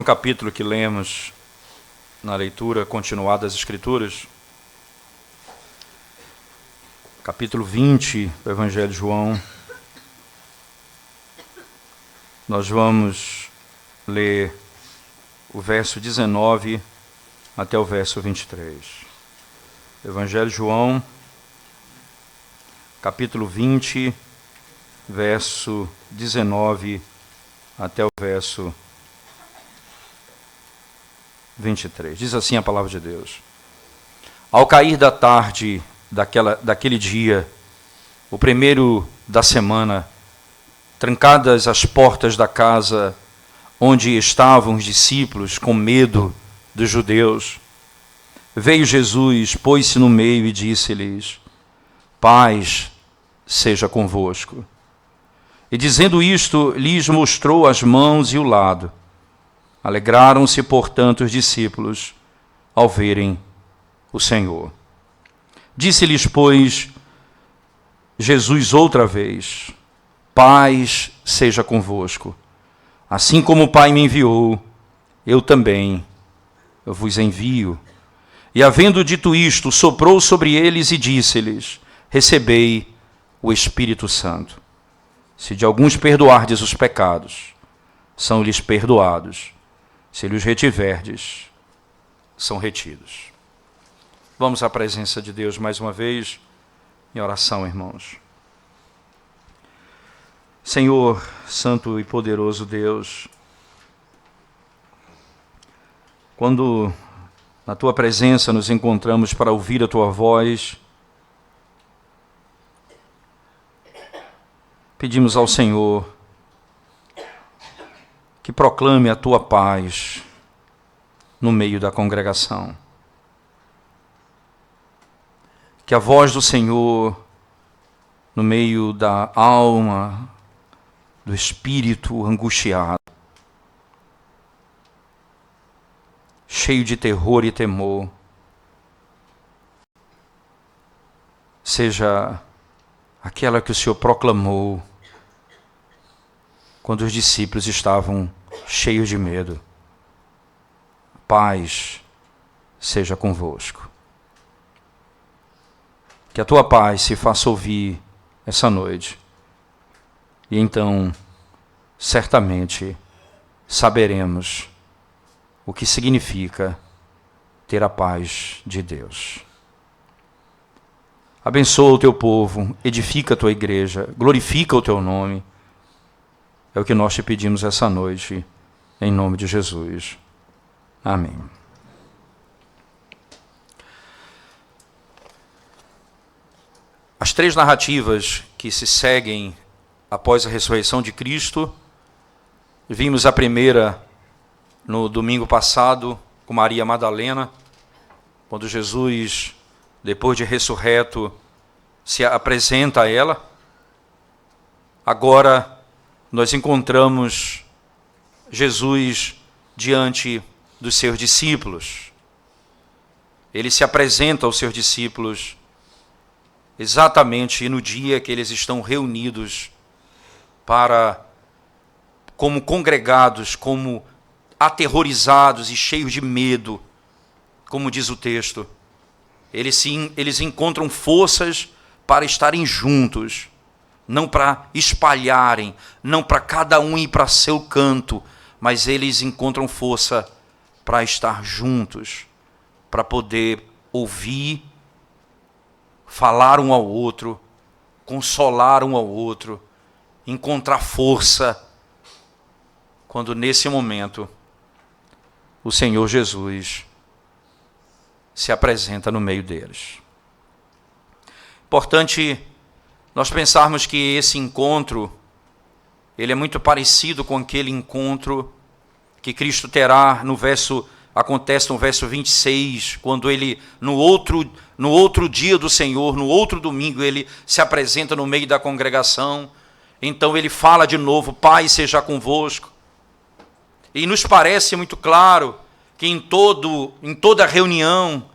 O capítulo que lemos na leitura continuada das Escrituras, capítulo 20 do Evangelho de João, nós vamos ler o verso 19 até o verso 23. Evangelho de João, capítulo 20, verso 19 até o verso 23. Diz assim a palavra de Deus. Ao cair da tarde daquele dia, o primeiro da semana, trancadas as portas da casa onde estavam os discípulos com medo dos judeus, veio Jesus, pôs-se no meio e disse-lhes: paz seja convosco. E dizendo isto, lhes mostrou as mãos e o lado. Alegraram-se, portanto, os discípulos ao verem o Senhor. Disse-lhes, pois, Jesus outra vez: paz seja convosco. Assim como o Pai me enviou, eu também vos envio. E havendo dito isto, soprou sobre eles e disse-lhes: recebei o Espírito Santo. Se de alguns perdoardes os pecados, são-lhes perdoados. Se lhes retiverdes, são retidos. Vamos à presença de Deus mais uma vez, em oração, irmãos. Senhor, santo e poderoso Deus, quando na Tua presença nos encontramos para ouvir a Tua voz, pedimos ao Senhor que proclame a Tua paz no meio da congregação. Que a voz do Senhor, no meio da alma, do espírito angustiado, cheio de terror e temor, seja aquela que o Senhor proclamou quando os discípulos estavam cheios de medo. Paz seja convosco. Que a Tua paz se faça ouvir essa noite. E então, certamente, saberemos o que significa ter a paz de Deus. Abençoa o Teu povo, edifica a Tua igreja, glorifica o Teu nome. É o que nós te pedimos essa noite, em nome de Jesus. Amém. As três narrativas que se seguem após a ressurreição de Cristo, vimos a primeira no domingo passado com Maria Madalena, quando Jesus, depois de ressurreto, se apresenta a ela. Agora nós encontramos Jesus diante dos seus discípulos. Ele se apresenta aos seus discípulos exatamente no dia que eles estão reunidos como congregados, como aterrorizados e cheios de medo, como diz o texto. Eles encontram forças para estarem juntos, não para espalharem, não para cada um ir para seu canto, mas eles encontram força para estar juntos, para poder ouvir, falar um ao outro, consolar um ao outro, encontrar força, quando nesse momento o Senhor Jesus se apresenta no meio deles. Importante nós pensarmos que esse encontro, ele é muito parecido com aquele encontro que Cristo terá acontece no verso 26, quando ele, no outro dia do Senhor, no outro domingo, ele se apresenta no meio da congregação. Então ele fala de novo: paz seja convosco. E nos parece muito claro que em toda reunião,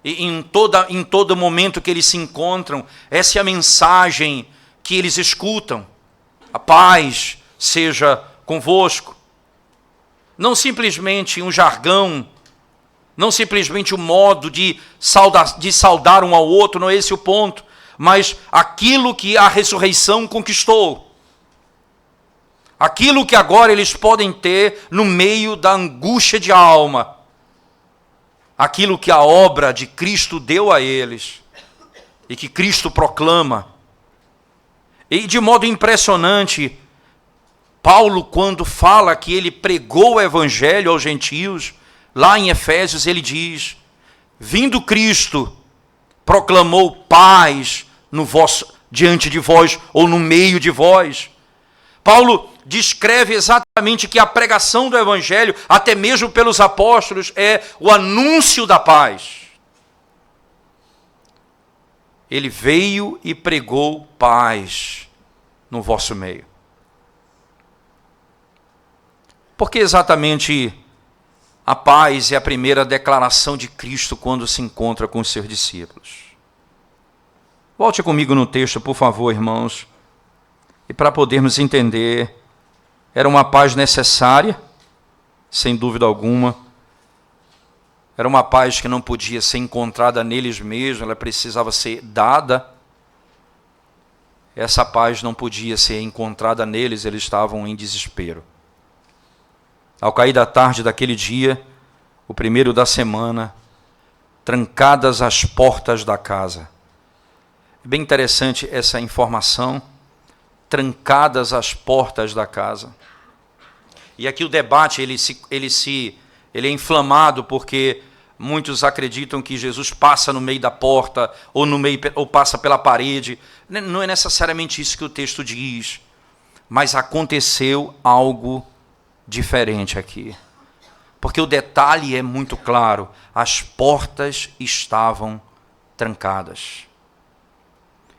e em todo momento que eles se encontram, essa é a mensagem que eles escutam: a paz seja convosco. não simplesmente um jargão, não simplesmente um modo de saudar um ao outro, não é esse o ponto, mas aquilo que a ressurreição conquistou. Aquilo que agora eles podem ter no meio da angústia de alma. Aquilo que a obra de Cristo deu a eles e que Cristo proclama. E de modo impressionante, Paulo, quando fala que ele pregou o evangelho aos gentios, lá em Efésios ele diz: vindo Cristo, proclamou paz diante de vós, ou no meio de vós. Paulo descreve exatamente que a pregação do evangelho, até mesmo pelos apóstolos, é o anúncio da paz. Ele veio e pregou paz no vosso meio. Porque exatamente a paz é a primeira declaração de Cristo quando se encontra com os seus discípulos. Volte comigo no texto, por favor, irmãos. E para podermos entender, era uma paz necessária, sem dúvida alguma. Era uma paz que não podia ser encontrada neles mesmos, ela precisava ser dada. Essa paz não podia ser encontrada neles, eles estavam em desespero. Ao cair da tarde daquele dia, o primeiro da semana, trancadas as portas da casa. É bem interessante essa informação, trancadas as portas da casa. E aqui o debate ele é inflamado porque muitos acreditam que Jesus passa no meio da porta ou passa pela parede. Não é necessariamente isso que o texto diz, mas aconteceu algo diferente aqui. Porque o detalhe é muito claro, as portas estavam trancadas.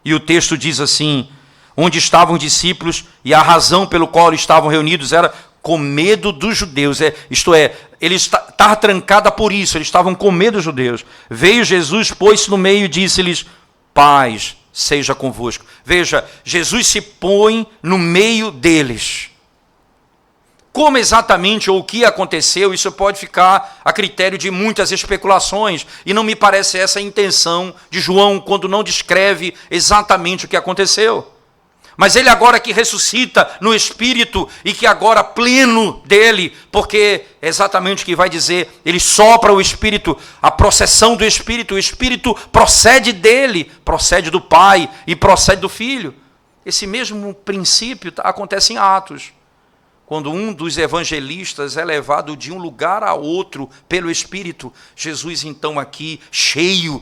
E o texto diz assim: onde estavam os discípulos e a razão pelo qual estavam reunidos era com medo dos judeus. Isto é, eles estavam trancados por isso, eles estavam com medo dos judeus. Veio Jesus, pôs-se no meio e disse-lhes: paz seja convosco. Veja, Jesus se põe no meio deles. Como exatamente ou o que aconteceu, isso pode ficar a critério de muitas especulações, e não me parece essa a intenção de João quando não descreve exatamente o que aconteceu. Mas ele agora que ressuscita no Espírito e que agora pleno dele, porque é exatamente o que vai dizer, ele sopra o Espírito, a processão do Espírito, o Espírito procede dele, procede do Pai e procede do Filho. Esse mesmo princípio acontece em Atos. Quando um dos evangelistas é levado de um lugar a outro pelo Espírito, Jesus então aqui, cheio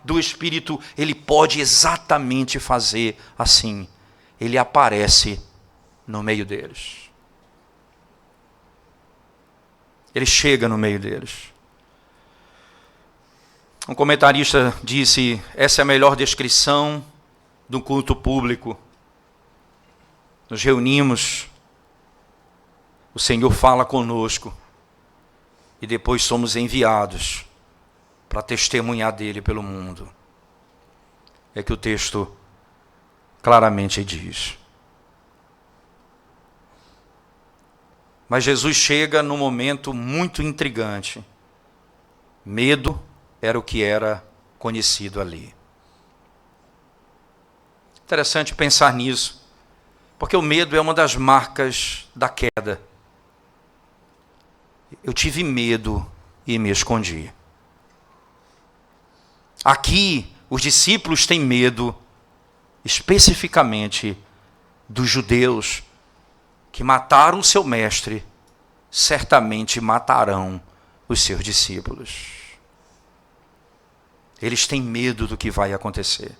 do Espírito, ele pode exatamente fazer assim. Ele aparece no meio deles. Ele chega no meio deles. Um comentarista disse: essa é a melhor descrição do culto público. Nos reunimos, o Senhor fala conosco e depois somos enviados para testemunhar dele pelo mundo. É que o texto claramente diz. Mas Jesus chega num momento muito intrigante. Medo era o que era conhecido ali. Interessante pensar nisso, porque o medo é uma das marcas da queda. Eu tive medo e me escondi. Aqui, os discípulos têm medo, especificamente dos judeus que mataram o seu mestre, certamente matarão os seus discípulos. Eles têm medo do que vai acontecer.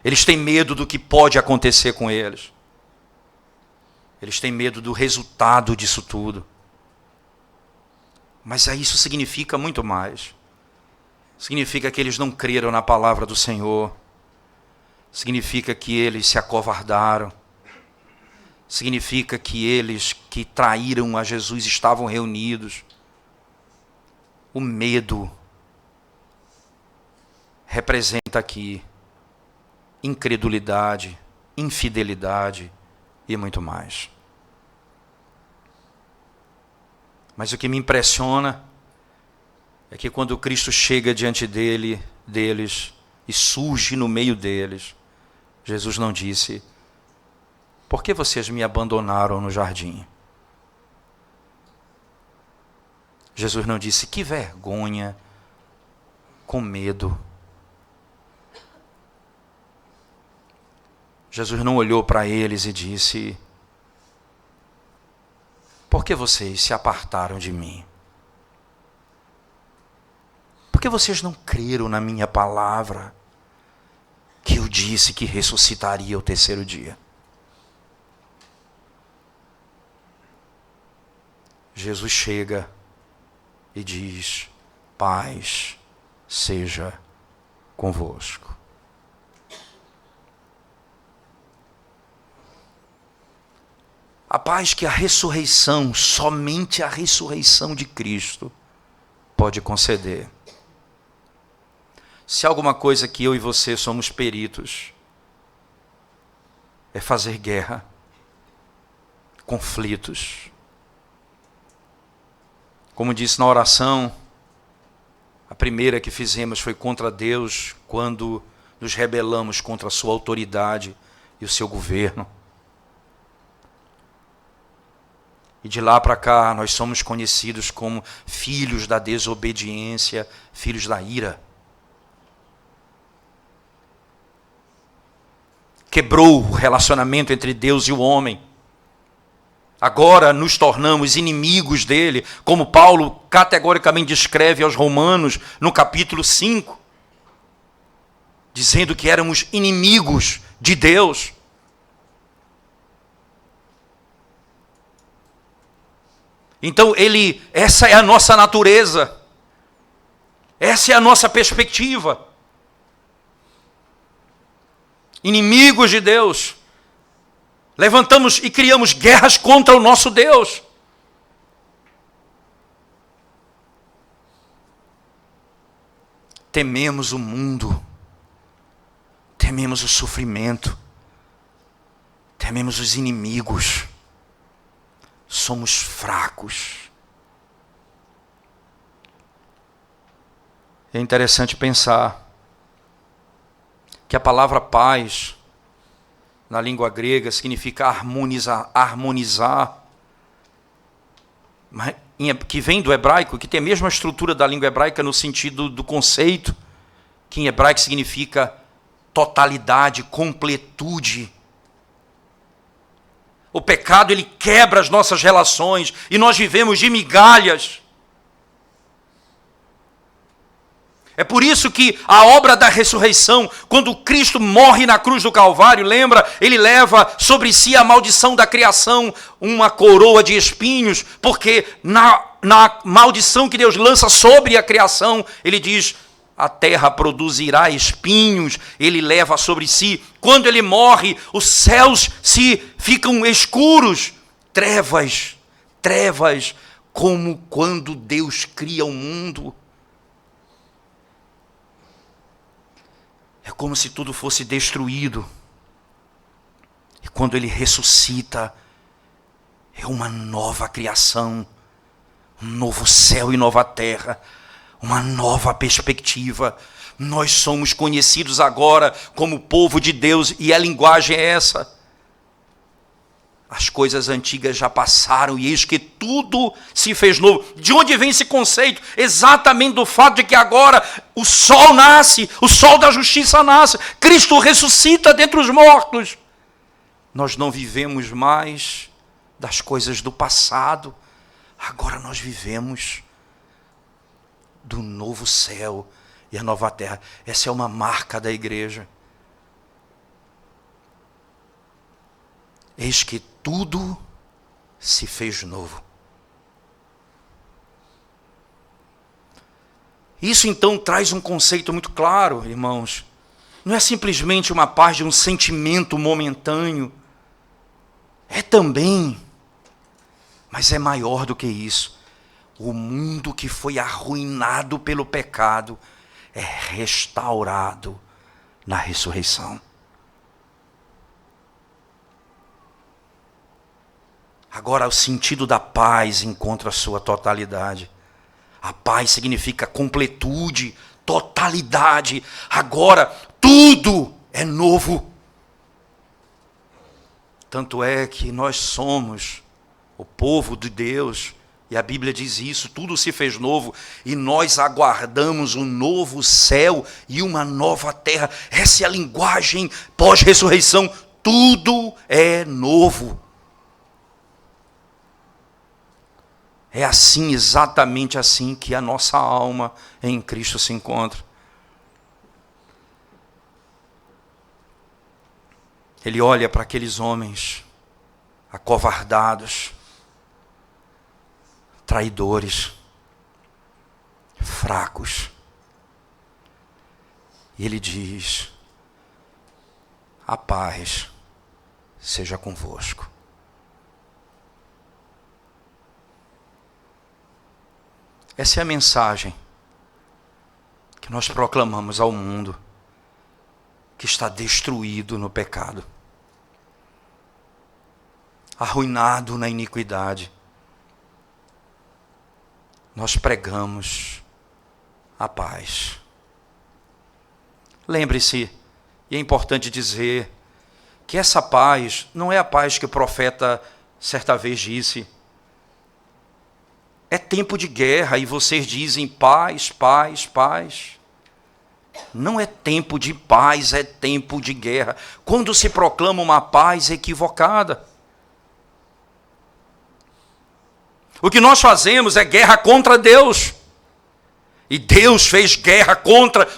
Eles têm medo do que pode acontecer com eles. Eles têm medo do resultado disso tudo. Mas isso significa muito mais. Significa que eles não creram na palavra do Senhor. Significa que eles se acovardaram. Significa que eles que traíram a Jesus estavam reunidos. O medo representa aqui incredulidade, infidelidade e muito mais. Mas o que me impressiona é que quando Cristo chega diante deles e surge no meio deles, Jesus não disse: por que vocês me abandonaram no jardim? Jesus não disse: que vergonha, com medo. Jesus não olhou para eles e disse: por que vocês se apartaram de mim? Por que vocês não creram na minha palavra, que eu disse que ressuscitaria ao terceiro dia? Jesus chega e diz: paz seja convosco. A paz que a ressurreição, somente a ressurreição de Cristo pode conceder. Se há alguma coisa que eu e você somos peritos, é fazer guerra, conflitos. Como disse na oração, a primeira que fizemos foi contra Deus, quando nos rebelamos contra a sua autoridade e o seu governo. E de lá para cá nós somos conhecidos como filhos da desobediência, filhos da ira. Quebrou o relacionamento entre Deus e o homem. Agora nos tornamos inimigos dele, como Paulo categoricamente descreve aos Romanos no capítulo 5, dizendo que éramos inimigos de Deus. Então essa é a nossa natureza, essa é a nossa perspectiva. Inimigos de Deus, levantamos e criamos guerras contra o nosso Deus. Tememos o mundo, tememos o sofrimento, tememos os inimigos. Somos fracos. É interessante pensar que a palavra paz, na língua grega, significa harmonizar, que vem do hebraico, que tem a mesma estrutura da língua hebraica no sentido do conceito, que em hebraico significa totalidade, completude. O pecado, ele quebra as nossas relações e nós vivemos de migalhas. É por isso que a obra da ressurreição, quando Cristo morre na cruz do Calvário, lembra? Ele leva sobre si a maldição da criação, uma coroa de espinhos, porque na maldição que Deus lança sobre a criação, ele diz: a terra produzirá espinhos, ele leva sobre si. Quando ele morre, os céus ficam escuros, trevas, como quando Deus cria o mundo. É como se tudo fosse destruído. E quando ele ressuscita, é uma nova criação, um novo céu e nova terra, uma nova perspectiva. Nós somos conhecidos agora como povo de Deus, e a linguagem é essa: as coisas antigas já passaram e eis que tudo se fez novo. De onde vem esse conceito? Exatamente do fato de que agora o sol nasce, o sol da justiça nasce, Cristo ressuscita dentre os mortos. Nós não vivemos mais das coisas do passado, agora nós vivemos do novo céu e a nova terra. Essa é uma marca da igreja. Eis que tudo se fez novo. Isso então traz um conceito muito claro, irmãos. Não é simplesmente uma paz de um sentimento momentâneo. É também, mas é maior do que isso. O mundo que foi arruinado pelo pecado é restaurado na ressurreição. Agora o sentido da paz encontra a sua totalidade. A paz significa completude, totalidade. Agora tudo é novo. Tanto é que nós somos o povo de Deus, e a Bíblia diz isso, tudo se fez novo, e nós aguardamos um novo céu e uma nova terra. Essa é a linguagem pós-ressurreição, tudo é novo. É assim, exatamente assim, que a nossa alma em Cristo se encontra. Ele olha para aqueles homens acovardados, traidores, fracos. E ele diz: a paz seja convosco. Essa é a mensagem que nós proclamamos ao mundo que está destruído no pecado, arruinado na iniquidade. Nós pregamos a paz. Lembre-se, e é importante dizer, que essa paz não é a paz que o profeta certa vez disse. É tempo de guerra e vocês dizem paz, paz, paz. Não é tempo de paz, é tempo de guerra. Quando se proclama uma paz equivocada. O que nós fazemos é guerra contra Deus. E Deus fez guerra contra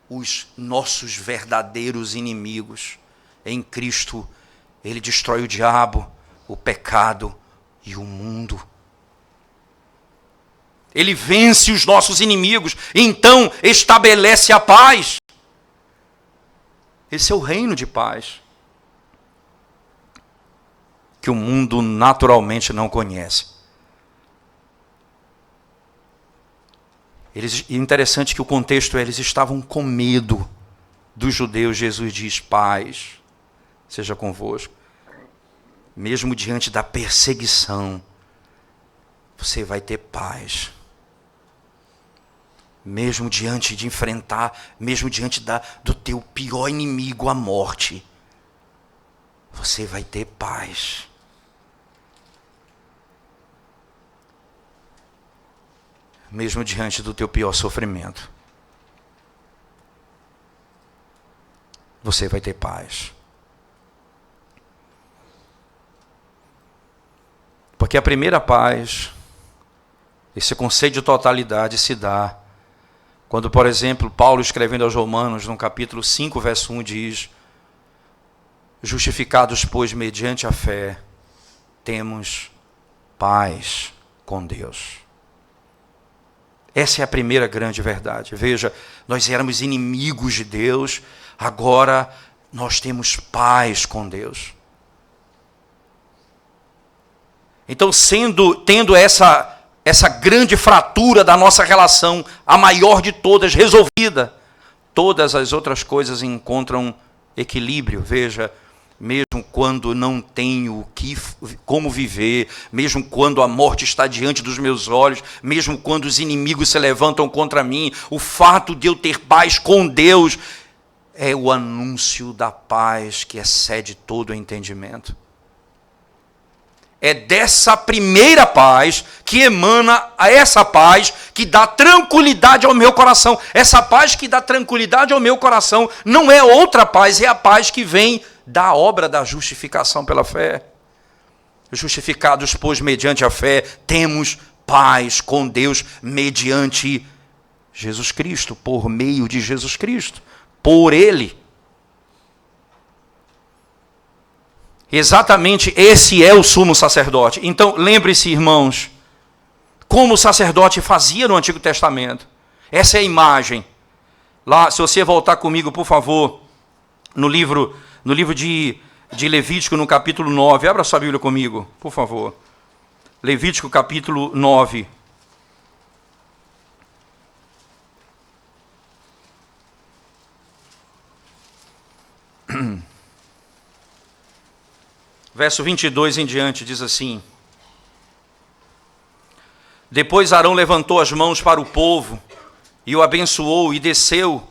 os nossos verdadeiros inimigos. Em Cristo, Ele destrói o diabo, o pecado e o mundo. Ele vence os nossos inimigos, então estabelece a paz. Esse é o reino de paz, que o mundo naturalmente não conhece. E interessante que o contexto é, eles estavam com medo dos judeus. Jesus diz: paz seja convosco. Mesmo diante da perseguição, você vai ter paz. Mesmo diante de enfrentar, mesmo diante do teu pior inimigo, a morte, você vai ter paz. Mesmo diante do teu pior sofrimento, você vai ter paz. Porque a primeira paz, esse conceito de totalidade se dá quando, por exemplo, Paulo escrevendo aos Romanos, no capítulo 5, verso 1, diz: justificados, pois, mediante a fé, temos paz com Deus. Essa é a primeira grande verdade. Veja, nós éramos inimigos de Deus, agora nós temos paz com Deus. Então, tendo essa grande fratura da nossa relação, a maior de todas, resolvida, todas as outras coisas encontram equilíbrio. Veja, mesmo quando não tenho como viver, mesmo quando a morte está diante dos meus olhos, mesmo quando os inimigos se levantam contra mim, o fato de eu ter paz com Deus é o anúncio da paz que excede todo o entendimento. É dessa primeira paz que emana essa paz que dá tranquilidade ao meu coração. Essa paz que dá tranquilidade ao meu coração não é outra paz, é a paz que vem da obra da justificação pela fé. Justificados, pois, mediante a fé, temos paz com Deus mediante Jesus Cristo, por meio de Jesus Cristo, por Ele. Exatamente esse é o sumo sacerdote. Então, lembre-se, irmãos, como o sacerdote fazia no Antigo Testamento. Essa é a imagem. Lá, se você voltar comigo, por favor, no livro de Levítico, no capítulo 9. Abra sua Bíblia comigo, por favor. Levítico, capítulo 9. Verso 22 em diante, diz assim: Depois Arão levantou as mãos para o povo e o abençoou e desceu,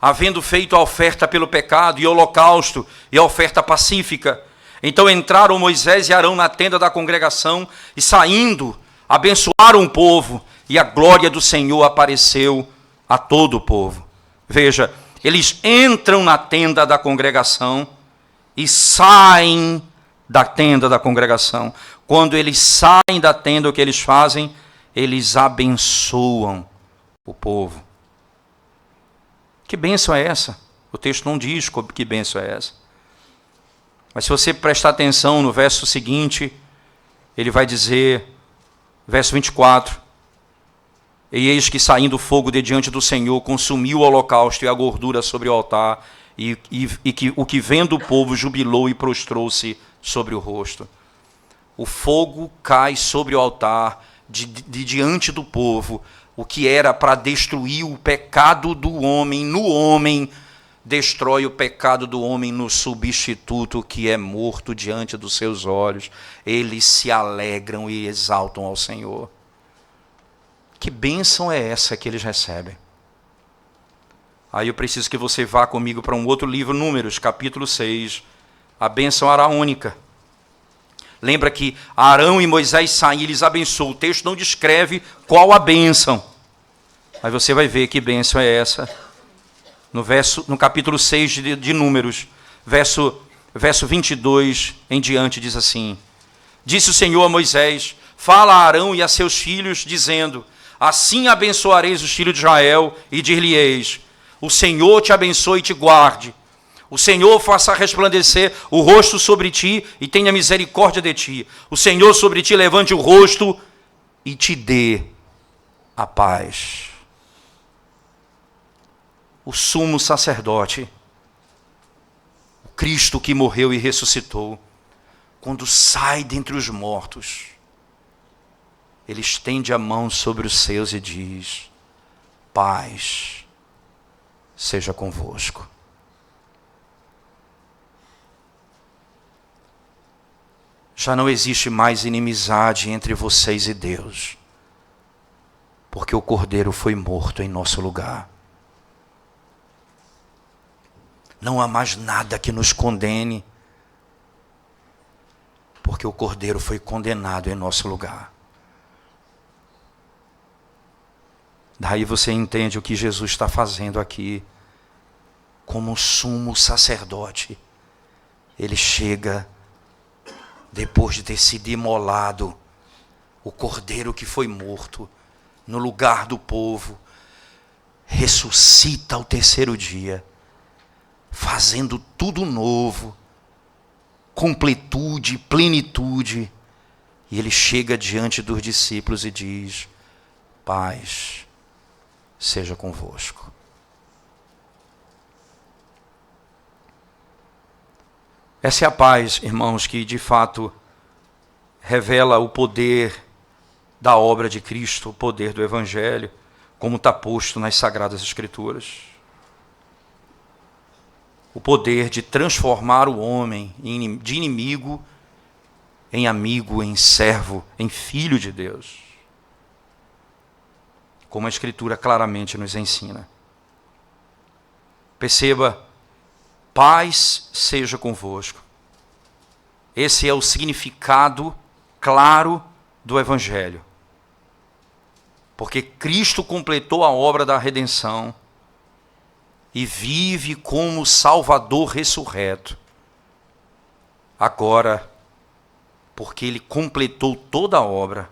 havendo feito a oferta pelo pecado e o holocausto e a oferta pacífica. Então entraram Moisés e Arão na tenda da congregação e, saindo, abençoaram o povo, e a glória do Senhor apareceu a todo o povo. Veja, eles entram na tenda da congregação e saem da tenda da congregação. Quando eles saem da tenda, o que eles fazem? Eles abençoam o povo. Que bênção é essa? O texto não diz que bênção é essa. Mas se você prestar atenção no verso seguinte, ele vai dizer, verso 24, e eis que saindo fogo de diante do Senhor, consumiu o holocausto e a gordura sobre o altar, e que o que vendo o povo jubilou e prostrou-se sobre o rosto. O fogo cai sobre o altar de diante do povo, o que era para destruir o pecado do homem, no homem, destrói o pecado do homem no substituto que é morto diante dos seus olhos. Eles se alegram e exaltam ao Senhor. Que bênção é essa que eles recebem? Aí eu preciso que você vá comigo para um outro livro, Números, capítulo 6, a bênção araônica. Lembra que Arão e Moisés saem e eles abençoam. O texto não descreve qual a bênção, mas você vai ver que bênção é essa. No capítulo 6 de Números, verso 22 em diante, diz assim: Disse o Senhor a Moisés: Fala a Arão e a seus filhos, dizendo: Assim abençoareis os filhos de Israel, e dir-lhe-eis: O Senhor te abençoe e te guarde. O Senhor faça resplandecer o rosto sobre ti e tenha misericórdia de ti. O Senhor sobre ti levante o rosto e te dê a paz. O sumo sacerdote, o Cristo que morreu e ressuscitou, quando sai dentre os mortos, ele estende a mão sobre os seus e diz: paz seja convosco. Já não existe mais inimizade entre vocês e Deus, porque o Cordeiro foi morto em nosso lugar. Não há mais nada que nos condene, porque o Cordeiro foi condenado em nosso lugar. Daí você entende o que Jesus está fazendo aqui. Como sumo sacerdote, ele chega, depois de ter sido imolado, o Cordeiro que foi morto, no lugar do povo, ressuscita ao terceiro dia, fazendo tudo novo, completude, plenitude, e ele chega diante dos discípulos e diz: paz seja convosco. Essa é a paz, irmãos, que de fato revela o poder da obra de Cristo, o poder do Evangelho, como está posto nas Sagradas Escrituras. O poder de transformar o homem de inimigo em amigo, em servo, em filho de Deus. Como a Escritura claramente nos ensina. Perceba, paz seja convosco. Esse é o significado claro do Evangelho. Porque Cristo completou a obra da redenção e vive como Salvador ressurreto. Agora, porque Ele completou toda a obra,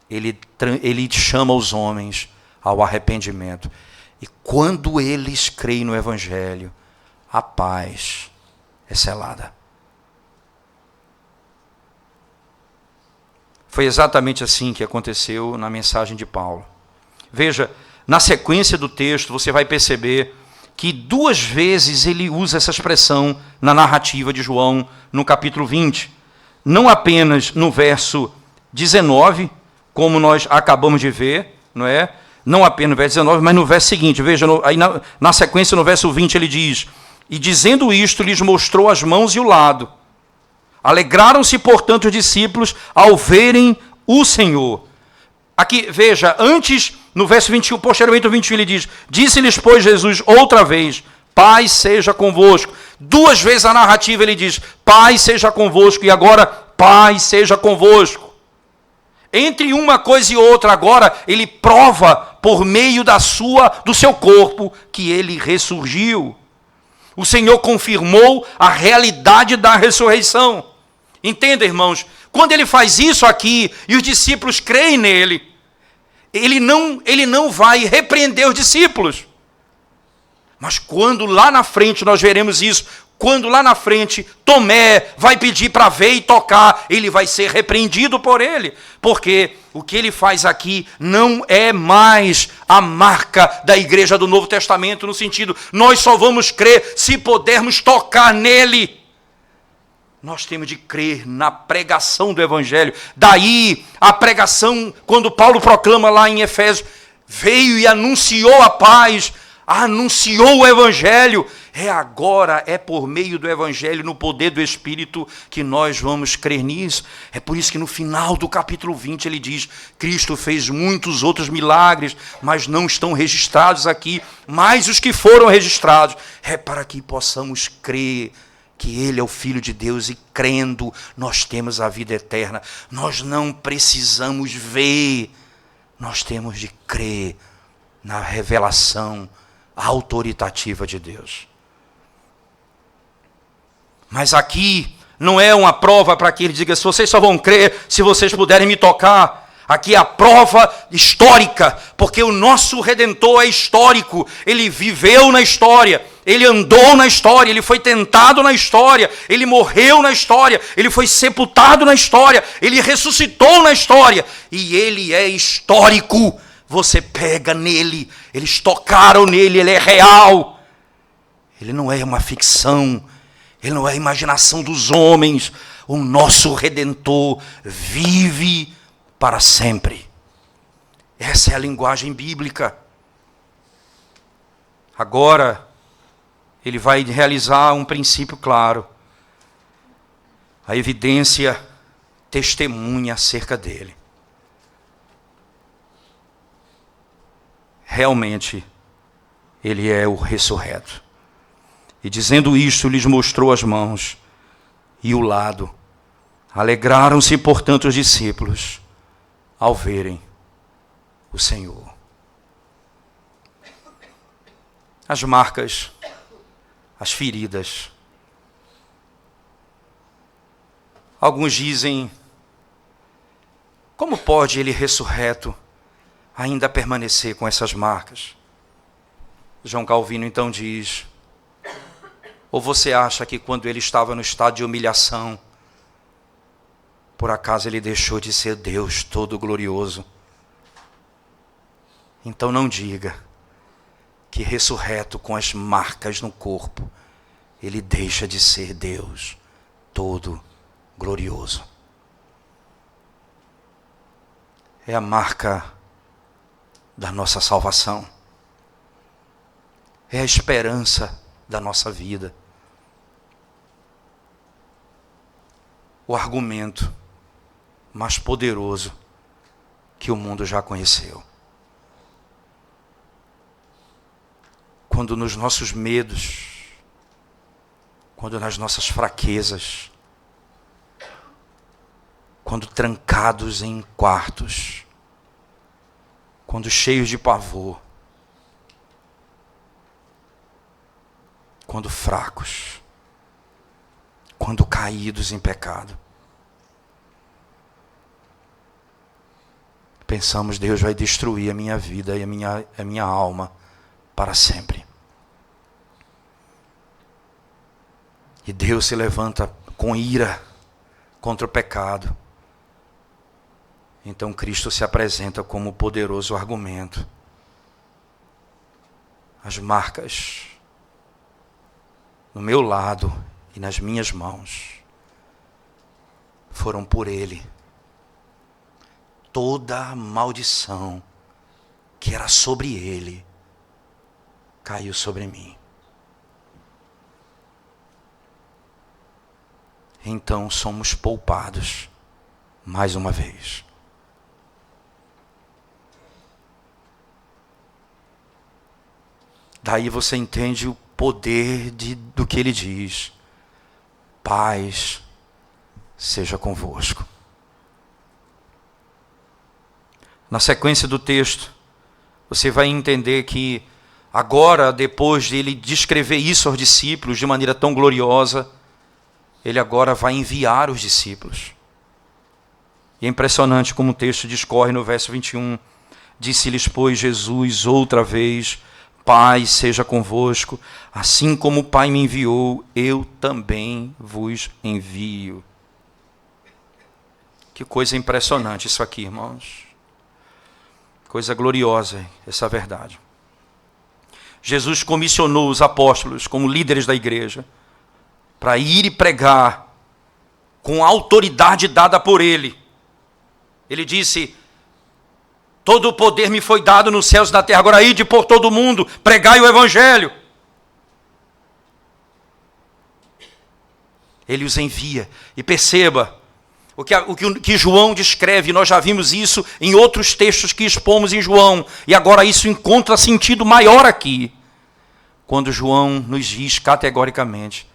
Ele chama os homens ao arrependimento. E quando eles creem no Evangelho, a paz é selada. Foi exatamente assim que aconteceu na mensagem de Paulo. Veja, na sequência do texto, você vai perceber que 2 vezes ele usa essa expressão na narrativa de João, no capítulo 20. Não apenas no verso 19, como nós acabamos de ver, não é? Não apenas no verso 19, mas no verso seguinte. Veja, aí na sequência, no verso 20, ele diz: E dizendo isto, lhes mostrou as mãos e o lado. Alegraram-se, portanto, os discípulos ao verem o Senhor. Aqui, veja, antes, no verso 21, posteriormente no 21, ele diz: disse-lhes, pois, Jesus outra vez, paz seja convosco. 2 vezes a narrativa ele diz, paz seja convosco, e agora, paz seja convosco. Entre uma coisa e outra, agora, ele prova, por meio do seu corpo, que ele ressurgiu. O Senhor confirmou a realidade da ressurreição. Entenda, irmãos, quando ele faz isso aqui, e os discípulos creem nele, ele não vai repreender os discípulos. Mas quando lá na frente nós veremos isso, quando lá na frente Tomé vai pedir para ver e tocar, ele vai ser repreendido por ele. Porque o que ele faz aqui não é mais a marca da igreja do Novo Testamento, no sentido, nós só vamos crer se pudermos tocar nele. Nós temos de crer na pregação do Evangelho. Daí a pregação, quando Paulo proclama lá em Efésios, veio e anunciou a paz, anunciou o Evangelho. É por meio do Evangelho, no poder do Espírito, que nós vamos crer nisso. É por isso que no final do capítulo 20 ele diz, Cristo fez muitos outros milagres, mas não estão registrados aqui. Mas os que foram registrados, é para que possamos crer que Ele é o Filho de Deus, e crendo, nós temos a vida eterna. Nós não precisamos ver, nós temos de crer na revelação autoritativa de Deus. Mas aqui não é uma prova para que ele diga, se vocês só vão crer se vocês puderem me tocar. Aqui é a prova histórica, porque o nosso Redentor é histórico. Ele viveu na história, ele andou na história, ele foi tentado na história, ele morreu na história, ele foi sepultado na história, ele ressuscitou na história, e ele é histórico. Você pega nele, eles tocaram nele, ele é real. Ele não é uma ficção, ele não é a imaginação dos homens. O nosso Redentor vive para sempre. Essa é a linguagem bíblica. Agora, ele vai realizar um princípio claro. A evidência testemunha acerca dele. Realmente, ele é o ressurreto. E dizendo isto, lhes mostrou as mãos e o lado. Alegraram-se, portanto, os discípulos ao verem o Senhor. As marcas, as feridas. Alguns dizem, como pode ele ressurreto ainda permanecer com essas marcas? João Calvino então diz, ou você acha que quando ele estava no estado de humilhação, por acaso ele deixou de ser Deus todo glorioso? Então não diga que ressurreto com as marcas no corpo, ele deixa de ser Deus todo glorioso. É a marca da nossa salvação. É a esperança da nossa vida. O argumento mais poderoso que o mundo já conheceu. Quando nos nossos medos, quando nas nossas fraquezas, quando trancados em quartos, quando cheios de pavor, quando fracos, quando caídos em pecado, pensamos, Deus vai destruir a minha vida e a minha alma para sempre. E Deus se levanta com ira contra o pecado. Então Cristo se apresenta como o poderoso argumento. As marcas no meu lado e nas minhas mãos foram por Ele. Toda a maldição que era sobre Ele caiu sobre mim. Então somos poupados mais uma vez. Daí você entende o poder do que ele diz. Paz seja convosco. Na sequência do texto, você vai entender que agora, depois de ele descrever isso aos discípulos de maneira tão gloriosa, ele agora vai enviar os discípulos. E é impressionante como o texto discorre no verso 21. Disse-lhes, pois, Jesus outra vez: Pai seja convosco, assim como o Pai me enviou, eu também vos envio. Que coisa impressionante isso aqui, irmãos. Coisa gloriosa essa verdade. Jesus comissionou os apóstolos como líderes da igreja para ir e pregar com a autoridade dada por ele. Ele disse: todo o poder me foi dado nos céus e na terra, agora ide por todo mundo, pregai o evangelho. Ele os envia. E perceba, o que João descreve, nós já vimos isso em outros textos que expomos em João, e agora isso encontra sentido maior aqui, quando João nos diz categoricamente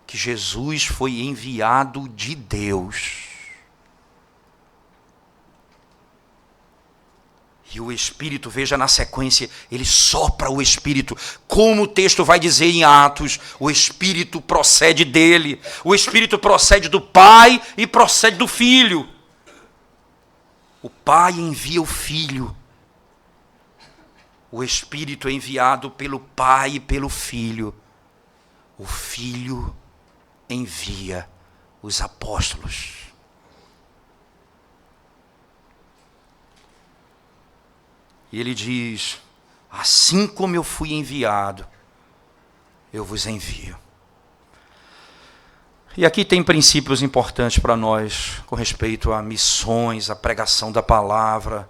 que Jesus foi enviado de Deus. E o Espírito, veja na sequência, ele sopra o Espírito. Como o texto vai dizer em Atos, o Espírito procede dele. O Espírito procede do Pai e procede do Filho. O Pai envia o Filho. O Espírito é enviado pelo Pai e pelo Filho. O Filho envia os apóstolos. E ele diz: assim como eu fui enviado, eu vos envio. E aqui tem princípios importantes para nós, com respeito a missões, a pregação da palavra,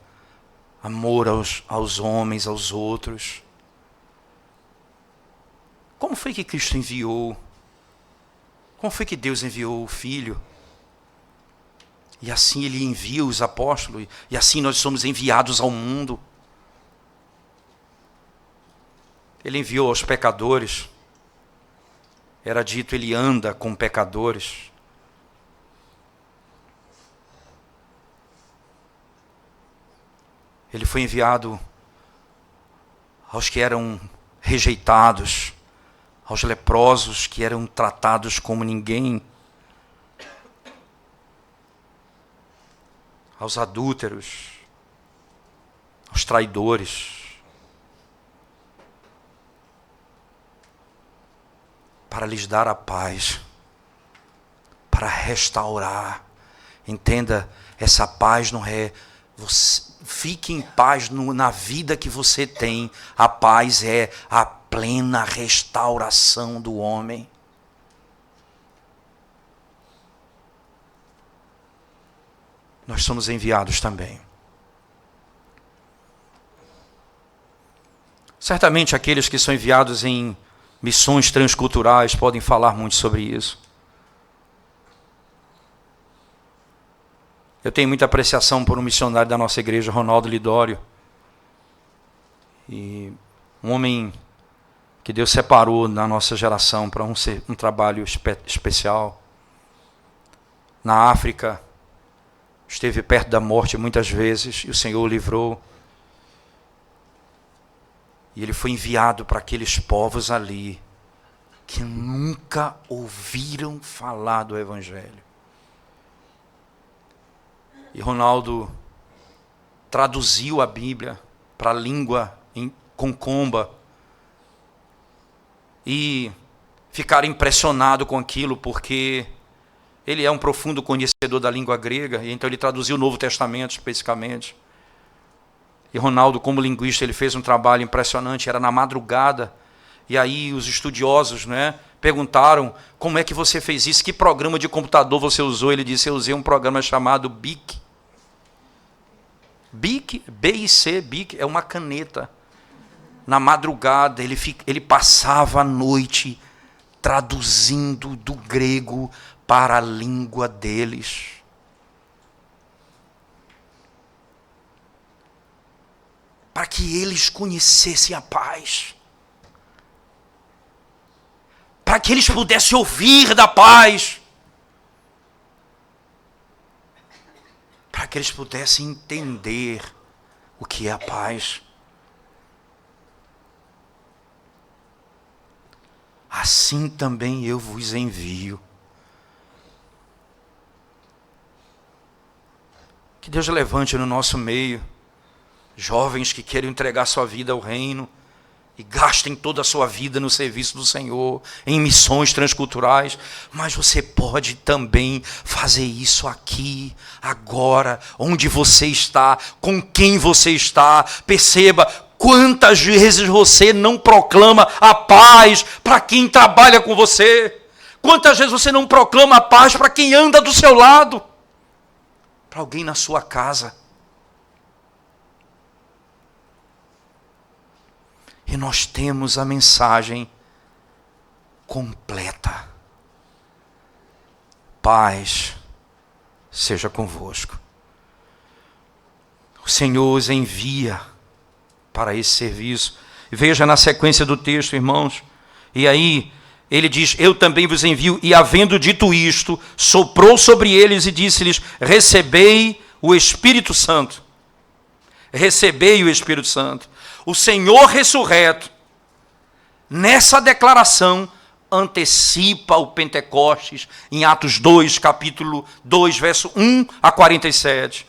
amor aos homens, aos outros. Como foi que Cristo enviou? Como foi que Deus enviou o Filho? E assim ele envia os apóstolos, e assim nós somos enviados ao mundo. Ele enviou aos pecadores. Era dito, ele anda com pecadores. Ele foi enviado aos que eram rejeitados, aos leprosos que eram tratados como ninguém, aos adúlteros, aos traidores, para lhes dar a paz, para restaurar. Entenda, essa paz não é... Fique em paz na vida que você tem. A paz é a plena restauração do homem. Nós somos enviados também. Certamente aqueles que são enviados em missões transculturais podem falar muito sobre isso. Eu tenho muita apreciação por um missionário da nossa igreja, Ronaldo Lidório. E um homem que Deus separou na nossa geração para um trabalho especial. Na África, esteve perto da morte muitas vezes, e o Senhor o livrou. E ele foi enviado para aqueles povos ali, que nunca ouviram falar do Evangelho. E Ronaldo traduziu a Bíblia para a língua concomba. E ficaram impressionados com aquilo, porque ele é um profundo conhecedor da língua grega, e então ele traduziu o Novo Testamento especificamente. E Ronaldo, como linguista, ele fez um trabalho impressionante, era na madrugada, e aí os estudiosos, perguntaram: como é que você fez isso? Que programa de computador você usou? Ele disse: eu usei um programa chamado BIC. BIC, B-I-C, BIC, é uma caneta. Na madrugada, ele passava a noite traduzindo do grego para a língua deles. Para que eles conhecessem a paz. para que eles pudessem ouvir da paz, para que eles pudessem entender o que é a paz. Assim também eu vos envio. Que Deus levante no nosso meio jovens que queiram entregar sua vida ao reino e gastem toda a sua vida no serviço do Senhor, em missões transculturais, mas você pode também fazer isso aqui, agora, onde você está, com quem você está. Perceba quantas vezes você não proclama a paz para quem trabalha com você, quantas vezes você não proclama a paz para quem anda do seu lado, para alguém na sua casa. E nós temos a mensagem completa. Paz seja convosco. O Senhor os envia para esse serviço. Veja na sequência do texto, irmãos. E aí ele diz: eu também vos envio. E havendo dito isto, soprou sobre eles e disse-lhes: recebei o Espírito Santo. Recebei o Espírito Santo. O Senhor ressurreto, nessa declaração, antecipa o Pentecostes, em Atos 2, capítulo 2, verso 1 a 47.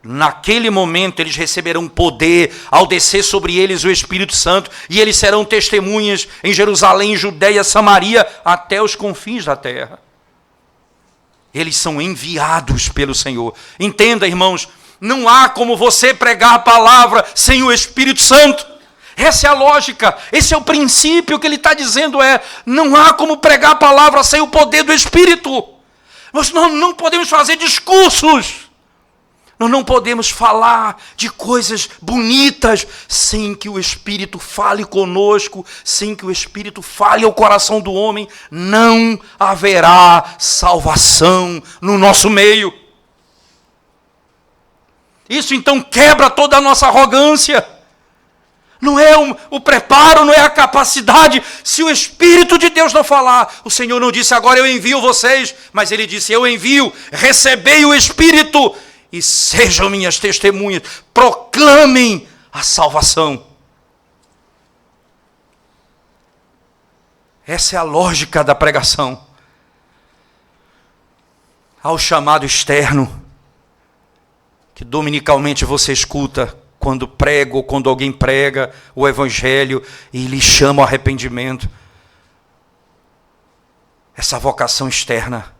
Naquele momento eles receberão poder ao descer sobre eles o Espírito Santo, e eles serão testemunhas em Jerusalém, Judeia, Samaria, até os confins da terra. Eles são enviados pelo Senhor. Entenda, irmãos, não há como você pregar a palavra sem o Espírito Santo. Essa é a lógica, esse é o princípio que ele está dizendo, não há como pregar a palavra sem o poder do Espírito. Nós não podemos fazer discursos, nós não podemos falar de coisas bonitas sem que o Espírito fale conosco, sem que o Espírito fale ao coração do homem. Não haverá salvação no nosso meio. Isso então quebra toda a nossa arrogância. Não é o preparo, não é a capacidade. Se o Espírito de Deus não falar, o Senhor não disse agora eu envio vocês, mas ele disse eu envio, recebei o Espírito e sejam minhas testemunhas, proclamem a salvação. Essa é a lógica da pregação. Há o chamado externo, que dominicalmente você escuta quando prego ou quando alguém prega o Evangelho e lhe chama ao arrependimento. Essa vocação externa,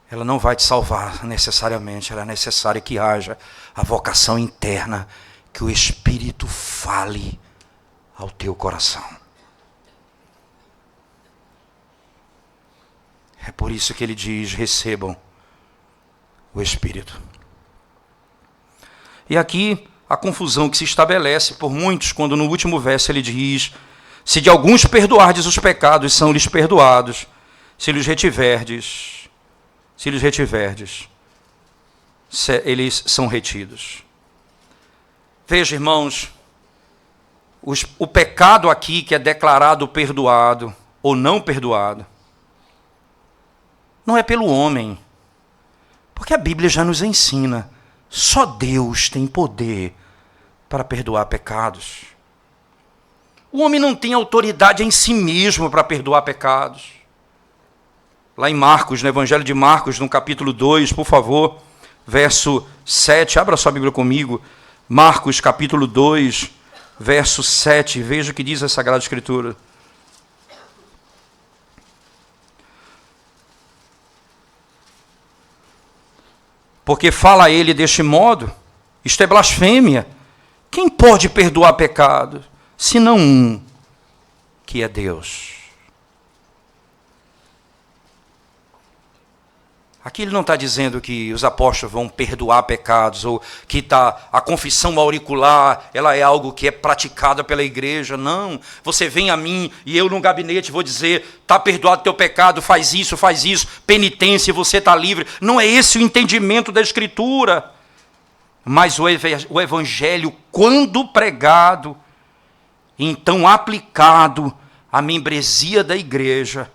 ela não vai te salvar necessariamente, ela é necessária que haja a vocação interna, que o Espírito fale ao teu coração. É por isso que ele diz: recebam o Espírito. E aqui a confusão que se estabelece por muitos, quando no último verso ele diz: se de alguns perdoardes os pecados, são-lhes perdoados, se lhes retiverdes, eles são retidos. Veja, irmãos, o pecado aqui que é declarado perdoado ou não perdoado, não é pelo homem, porque a Bíblia já nos ensina, só Deus tem poder para perdoar pecados. O homem não tem autoridade em si mesmo para perdoar pecados. Lá em Marcos, no Evangelho de Marcos, no capítulo 2, por favor, verso 7, abra sua Bíblia comigo, Marcos capítulo 2, verso 7, veja o que diz a Sagrada Escritura. Porque fala ele deste modo, isto é blasfêmia. Quem pode perdoar pecado, senão um, que é Deus? Aqui ele não está dizendo que os apóstolos vão perdoar pecados, ou que a confissão auricular, ela é algo que é praticada pela igreja. Não, você vem a mim e eu no gabinete vou dizer, está perdoado teu pecado, faz isso, penitência, você está livre. Não é esse o entendimento da Escritura. Mas o Evangelho, quando pregado, então aplicado a membresia da igreja,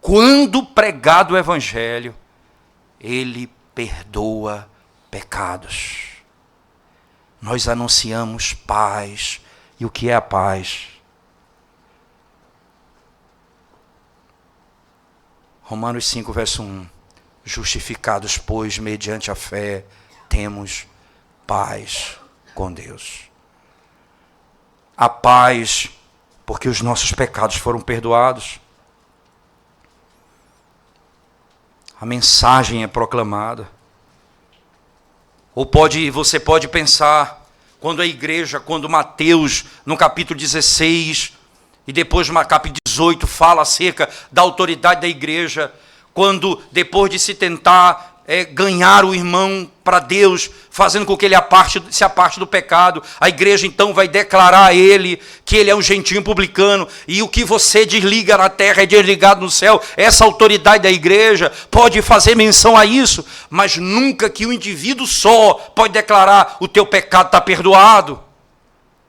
quando pregado o evangelho, ele perdoa pecados. Nós anunciamos paz. E o que é a paz? Romanos 5, verso 1. Justificados, pois, mediante a fé, temos paz com Deus. A paz, porque os nossos pecados foram perdoados. A mensagem é proclamada. Ou você pode pensar, quando Mateus, no capítulo 16, e depois no capítulo 18, fala acerca da autoridade da igreja, quando depois de se tentar ganhar o irmão para Deus, fazendo com que ele se aparte do pecado, a igreja então vai declarar a ele que ele é um gentio publicano, e o que você desliga na terra é desligado no céu. Essa autoridade da igreja pode fazer menção a isso, mas nunca que o indivíduo só pode declarar: o teu pecado está perdoado.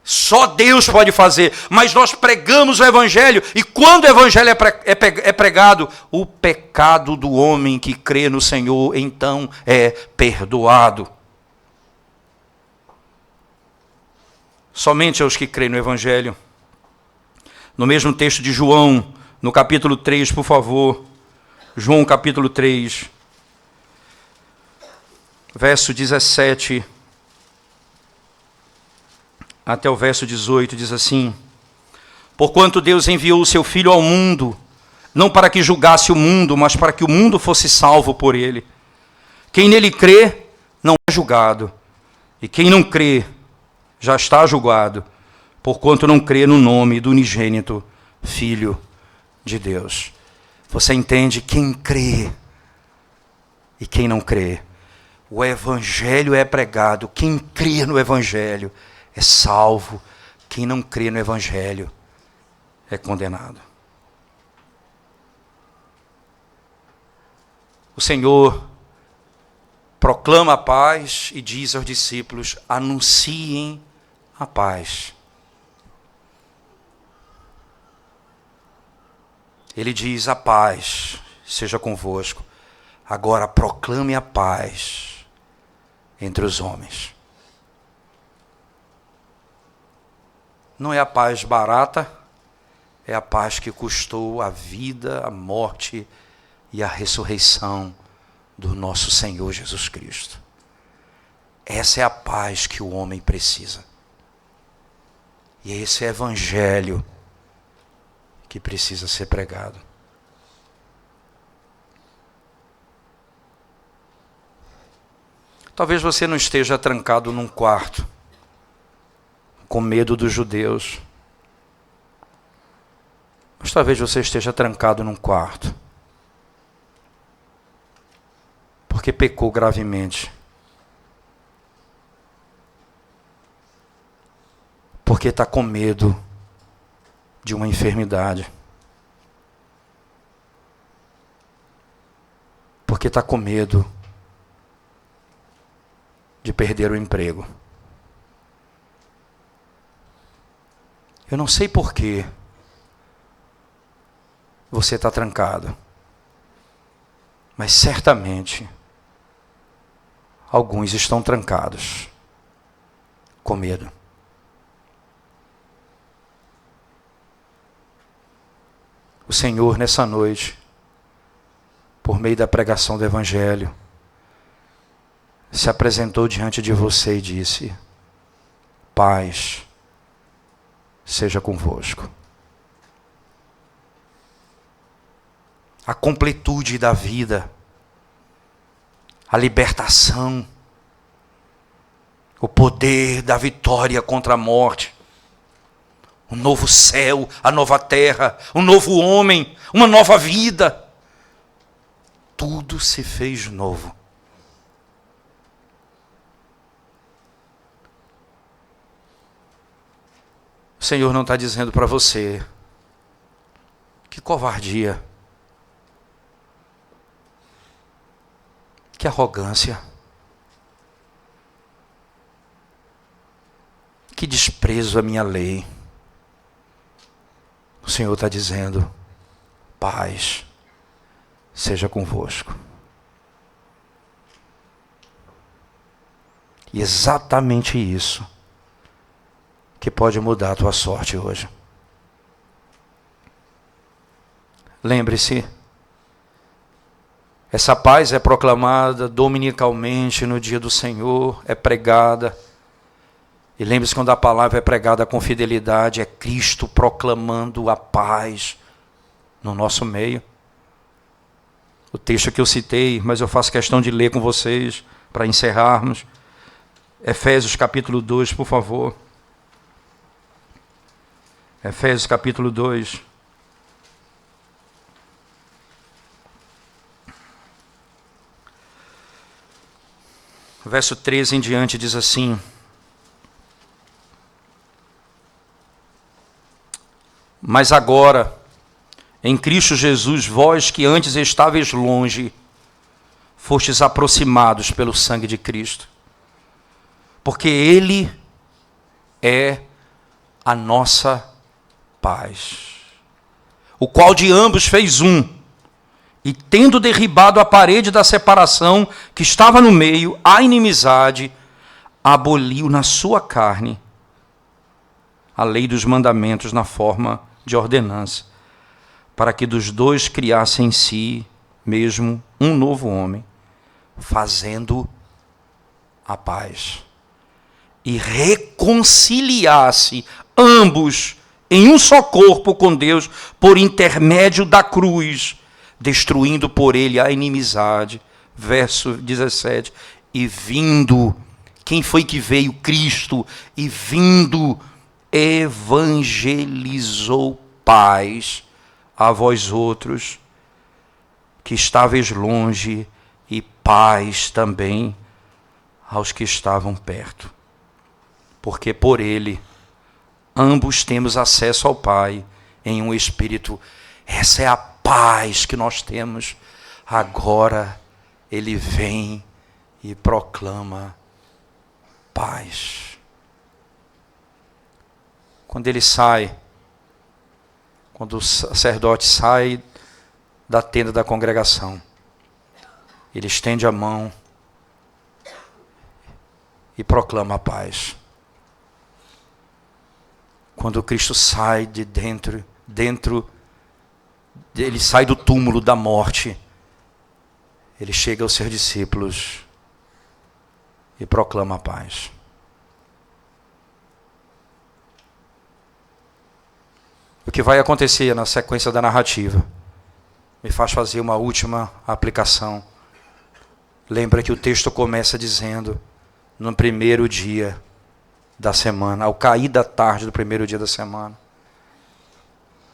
Só Deus pode fazer, mas nós pregamos o evangelho, e quando o evangelho é pregado, o pecado do homem que crê no Senhor, então é perdoado. Somente aos que creem no evangelho. No mesmo texto de João, no capítulo 3, por favor, João capítulo 3, verso 17 até o verso 18, diz assim: porquanto Deus enviou o seu Filho ao mundo, não para que julgasse o mundo, mas para que o mundo fosse salvo por ele. Quem nele crê, não é julgado, e quem não crê, já está julgado, porquanto não crê no nome do unigênito Filho de Deus. Você entende? Quem crê e quem não crê. O evangelho é pregado, quem crê no evangelho é salvo, quem não crê no evangelho é condenado. O Senhor proclama a paz e diz aos discípulos: anunciem a paz. Ele diz: a paz seja convosco. Agora proclame a paz entre os homens. Não é a paz barata, é a paz que custou a vida, a morte e a ressurreição do nosso Senhor Jesus Cristo. Essa é a paz que o homem precisa. E esse é o evangelho que precisa ser pregado. Talvez você não esteja trancado num quarto, com medo dos judeus. Mas talvez você esteja trancado num quarto, porque pecou gravemente. Porque está com medo de uma enfermidade. Porque está com medo de perder o emprego. Eu não sei por que você está trancado, mas certamente alguns estão trancados com medo. O Senhor, nessa noite, por meio da pregação do Evangelho, se apresentou diante de você e disse: paz seja convosco. A completude da vida, a libertação, o poder da vitória contra a morte, um novo céu, a nova terra, um novo homem, uma nova vida. Tudo se fez novo. O Senhor não está dizendo para você: que covardia, que arrogância, que desprezo à minha lei. Senhor está dizendo: paz seja convosco. E exatamente isso que pode mudar a tua sorte hoje. Lembre-se, essa paz é proclamada dominicalmente no dia do Senhor, é pregada. E lembre-se, quando a palavra é pregada com fidelidade, é Cristo proclamando a paz no nosso meio. O texto que eu citei, mas eu faço questão de ler com vocês para encerrarmos. Efésios capítulo 2, por favor. Efésios capítulo 2. Verso 13 em diante diz assim: mas agora, em Cristo Jesus, vós que antes estáveis longe, fostes aproximados pelo sangue de Cristo, porque Ele é a nossa paz, o qual de ambos fez um, e tendo derribado a parede da separação que estava no meio, a inimizade, aboliu na sua carne a lei dos mandamentos na forma de ordenança, para que dos dois criasse em si mesmo um novo homem, fazendo a paz, e reconciliasse ambos em um só corpo com Deus, por intermédio da cruz, destruindo por ele a inimizade. Verso 17, e vindo, quem foi que veio? Cristo, e vindo, evangelizou paz a vós outros, que estáveis longe, e paz também aos que estavam perto. Porque por ele, ambos temos acesso ao Pai em um Espírito. Essa é a paz que nós temos. Agora ele vem e proclama paz. Quando ele sai, quando o sacerdote sai da tenda da congregação, ele estende a mão e proclama a paz. Quando Cristo sai de dentro, ele sai do túmulo da morte, ele chega aos seus discípulos e proclama a paz. O que vai acontecer na sequência da narrativa me faz fazer uma última aplicação. Lembra que o texto começa dizendo: no primeiro dia da semana, ao cair da tarde do primeiro dia da semana,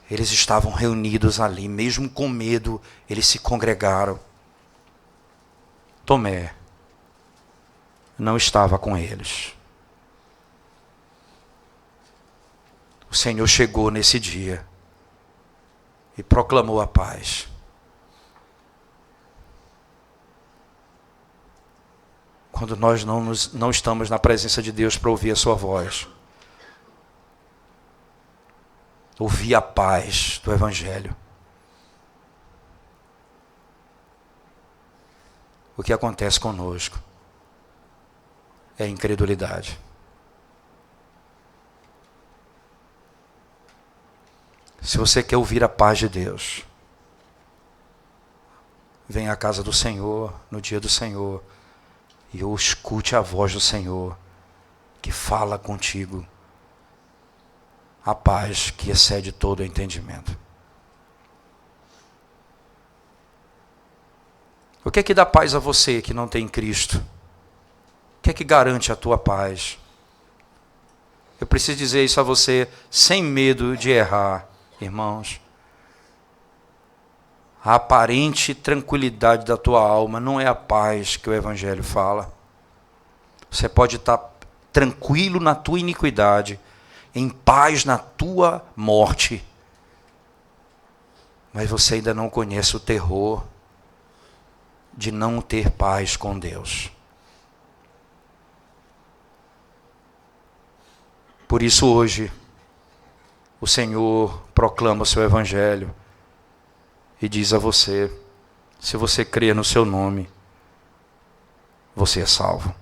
eles estavam reunidos ali, mesmo com medo, eles se congregaram. Tomé não estava com eles. O Senhor chegou nesse dia e proclamou a paz. Quando nós não estamos na presença de Deus para ouvir a sua voz, ouvir a paz do Evangelho, o que acontece conosco é incredulidade. Se você quer ouvir a paz de Deus, venha à casa do Senhor, no dia do Senhor, e escute a voz do Senhor, que fala contigo a paz que excede todo o entendimento. O que é que dá paz a você que não tem Cristo? O que é que garante a tua paz? Eu preciso dizer isso a você sem medo de errar, irmãos. A aparente tranquilidade da tua alma não é a paz que o Evangelho fala. Você pode estar tranquilo na tua iniquidade, em paz na tua morte, mas você ainda não conhece o terror de não ter paz com Deus. Por isso hoje, o Senhor proclama o seu evangelho e diz a você: se você crer no seu nome, você é salvo.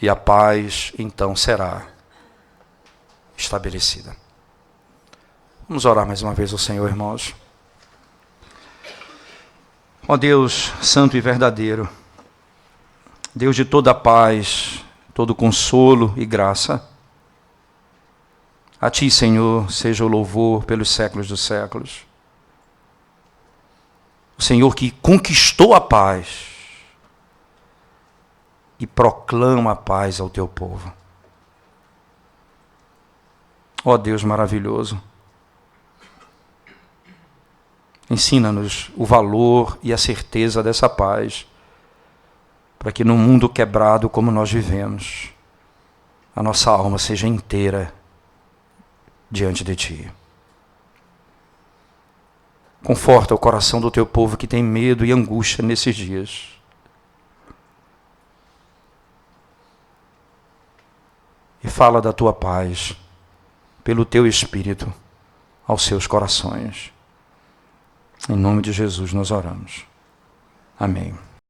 E a paz então será estabelecida. Vamos orar mais uma vez ao Senhor, irmãos. Ó Deus santo e verdadeiro, Deus de toda paz, todo consolo e graça, a Ti, Senhor, seja o louvor pelos séculos dos séculos. O Senhor que conquistou a paz e proclama a paz ao Teu povo. Ó Deus maravilhoso, ensina-nos o valor e a certeza dessa paz, para que no mundo quebrado como nós vivemos, a nossa alma seja inteira diante de Ti. Conforta o coração do Teu povo que tem medo e angústia nesses dias. E fala da Tua paz, pelo Teu Espírito, aos seus corações. Em nome de Jesus nós oramos. Amém.